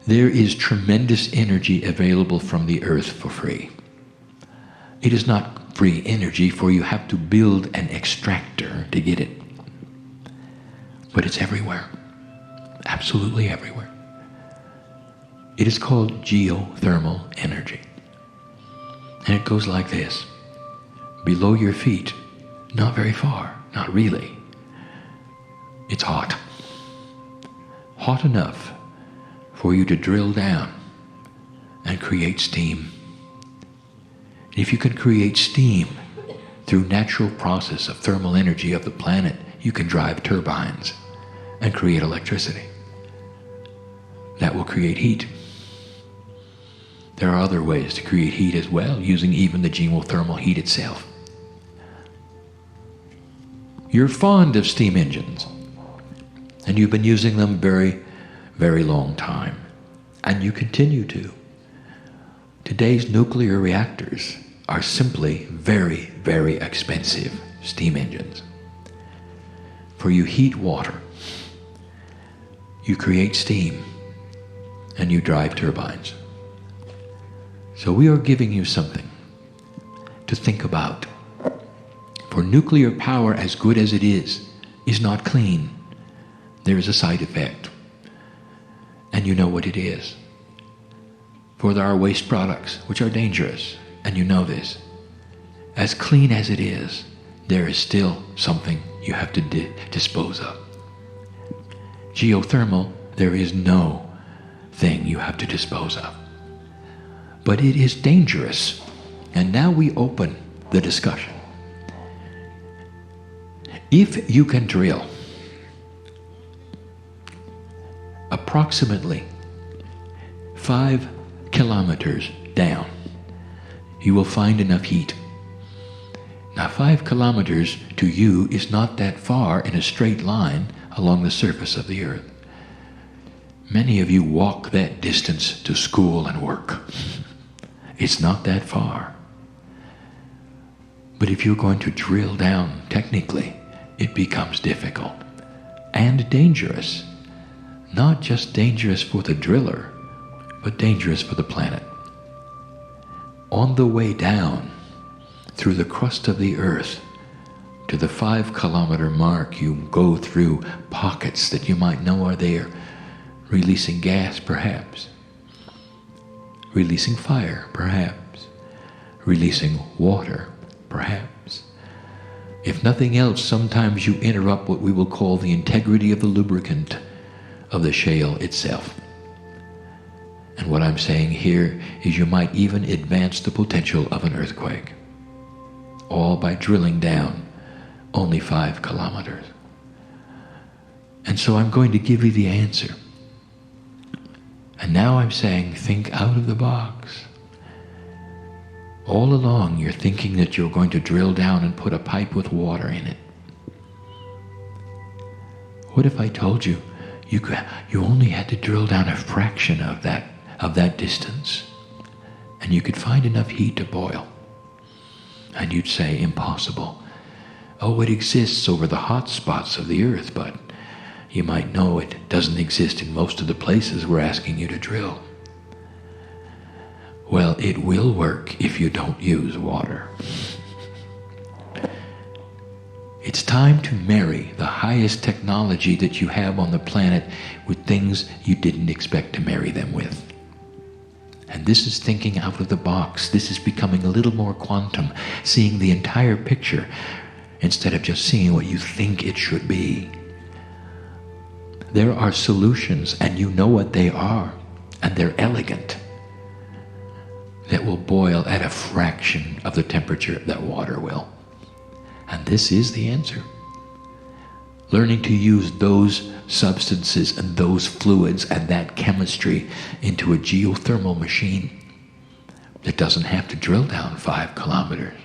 There is tremendous energy available from the earth for free. It is not free energy, for you have to build an extractor to get it. But it's everywhere. Absolutely everywhere. It is called geothermal energy. And it goes like this. Below your feet, not very far, not really. It's hot. Hot enough for you to drill down and create steam. If you can create steam through natural process of thermal energy of the planet, you can drive turbines and create electricity. That will create heat. There are other ways to create heat as well, using even the geothermal heat itself. You're fond of steam engines, and you've been using them very, very long time, and you continue to. Today's nuclear reactors are simply very, very expensive steam engines. For you heat water, you create steam, and you drive turbines. So we are giving you something to think about. For nuclear power, as good as it is not clean. There is a side effect. And you know what it is. For there are waste products which are dangerous, and you know this. As clean as it is, there is still something you have to dispose of. Geothermal, there is no thing you have to dispose of. But it is dangerous. And now we open the discussion. If you can drill approximately 5 kilometers down, you will find enough heat. Now 5 kilometers to you is not that far in a straight line along the surface of the earth. Many of you walk that distance to school and work. It's not that far. But if you're going to drill down technically, it becomes difficult and dangerous. Not just dangerous for the driller, but dangerous for the planet. On the way down through the crust of the earth to the 5 kilometer mark, you go through pockets that you might know are there, releasing gas perhaps, releasing fire perhaps, releasing water perhaps. If nothing else, sometimes you interrupt what we will call the integrity of the lubricant of the shale itself. And what I'm saying here is you might even advance the potential of an earthquake, all by drilling down only 5 kilometers. And so I'm going to give you the answer. And now I'm saying, think out of the box. All along you're thinking that you're going to drill down and put a pipe with water in it. What if I told you you only had to drill down a fraction of that distance, and you could find enough heat to boil? And you'd say, impossible. Oh, it exists over the hot spots of the earth, but you might know it doesn't exist in most of the places we're asking you to drill. Well, it will work if you don't use water. It's time to marry the highest technology that you have on the planet with things you didn't expect to marry them with. And this is thinking out of the box. This is becoming a little more quantum, seeing the entire picture instead of just seeing what you think it should be. There are solutions, and you know what they are, and they're elegant, that will boil at a fraction of the temperature that water will. And this is the answer. Learning to use those substances and those fluids and that chemistry into a geothermal machine that doesn't have to drill down 5 kilometers.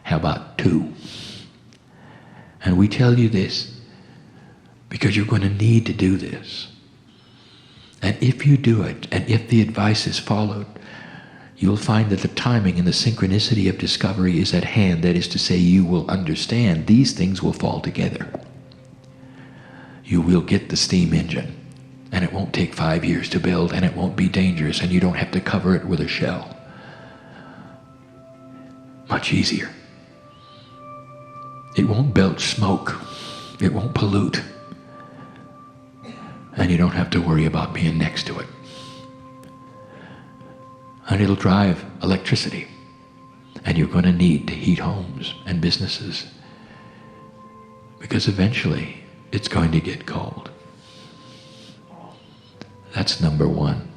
How about 2? And we tell you this because you're going to need to do this. And if you do it, and if the advice is followed, you'll find that the timing and the synchronicity of discovery is at hand. That is to say, you will understand these things will fall together. You will get the steam engine, and it won't take 5 years to build, and it won't be dangerous, and you don't have to cover it with a shell. Much easier. It won't belch smoke. It won't pollute. And you don't have to worry about being next to it. And it'll drive electricity. And you're going to need to heat homes and businesses, because eventually it's going to get cold. That's number one.